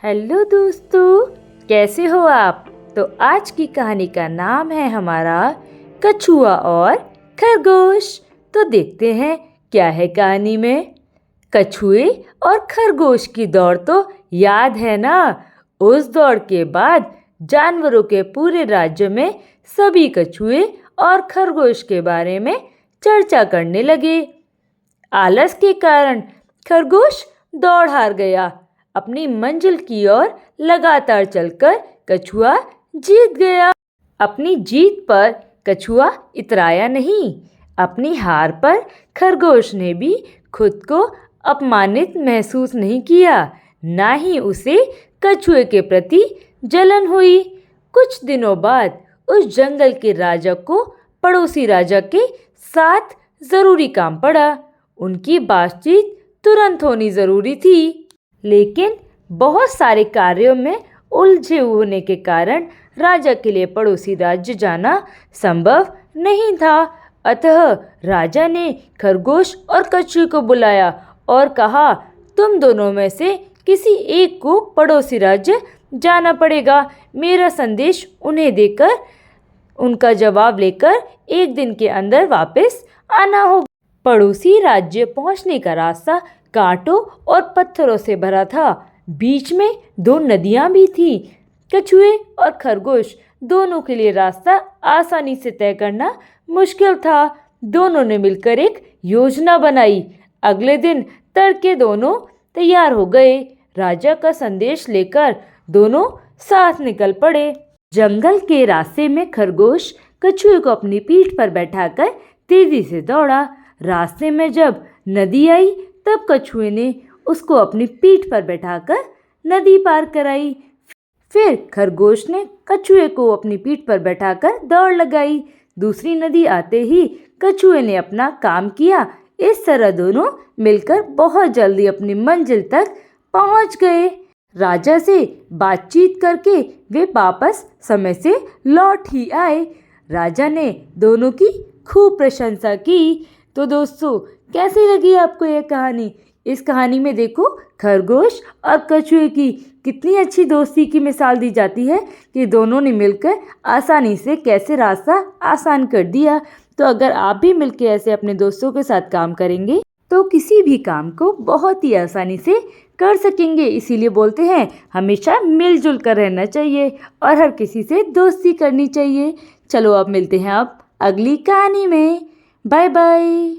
Hello दोस्तों, कैसे हो आप। तो आज की कहानी का नाम है हमारा कछुआ और खरगोश। तो देखते हैं क्या है कहानी में। कछुए और खरगोश की दौड़ तो याद है ना। उस दौड़ के बाद जानवरों के पूरे राज्य में सभी कछुए और खरगोश के बारे में चर्चा करने लगे। आलस के कारण खरगोश दौड़ हार गया। अपनी मंजिल की ओर लगातार चलकर कछुआ जीत गया। अपनी जीत पर कछुआ इतराया नहीं। अपनी हार पर खरगोश ने भी खुद को अपमानित महसूस नहीं किया। ना ही उसे कछुए के प्रति जलन हुई। कुछ दिनों बाद उस जंगल के राजा को पड़ोसी राजा के साथ जरूरी काम पड़ा। उनकी बातचीत तुरंत होनी जरूरी थी, लेकिन बहुत सारे कार्यों में उलझे होने के कारण राजा के लिए पड़ोसी राज्य जाना संभव नहीं था। अतः राजा ने खरगोश और कछुए को बुलाया और कहा, तुम दोनों में से किसी एक को पड़ोसी राज्य जाना पड़ेगा। मेरा संदेश उन्हें देकर उनका जवाब लेकर एक दिन के अंदर वापस आना होगा। पड़ोसी राज्य पहुंचने का रास्ता कांटों और पत्थरों से भरा था। बीच में दो नदियां भी थी। कछुए और खरगोश दोनों के लिए रास्ता आसानी से तय करना मुश्किल था। दोनों ने मिलकर एक योजना बनाई। अगले दिन तड़के दोनों तैयार हो गए। राजा का संदेश लेकर दोनों साथ निकल पड़े। जंगल के रास्ते में खरगोश कछुए को अपनी पीठ पर बैठाकर तेजी से दौड़ा। रास्ते में जब नदी आई तब कछुए ने उसको अपनी पीठ पर बैठाकर नदी पार कराई। फिर खरगोश ने कछुए को अपनी पीठ पर बैठाकर दौड़ लगाई। दूसरी नदी आते ही कछुए ने अपना काम किया। इस तरह दोनों मिलकर बहुत जल्दी अपनी मंजिल तक पहुंच गए। राजा से बातचीत करके वे वापस समय से लौट ही आए। राजा ने दोनों की खूब प्रशंसा की। तो दोस्तों, कैसी लगी आपको यह कहानी। इस कहानी में देखो खरगोश और कछुए की कितनी अच्छी दोस्ती की मिसाल दी जाती है कि दोनों ने मिलकर आसानी से कैसे रास्ता आसान कर दिया। तो अगर आप भी मिलकर ऐसे अपने दोस्तों के साथ काम करेंगे तो किसी भी काम को बहुत ही आसानी से कर सकेंगे। इसीलिए बोलते हैं हमेशा मिलजुल कर रहना चाहिए और हर किसी से दोस्ती करनी चाहिए। चलो अब मिलते हैं अब अगली कहानी में। Bye bye.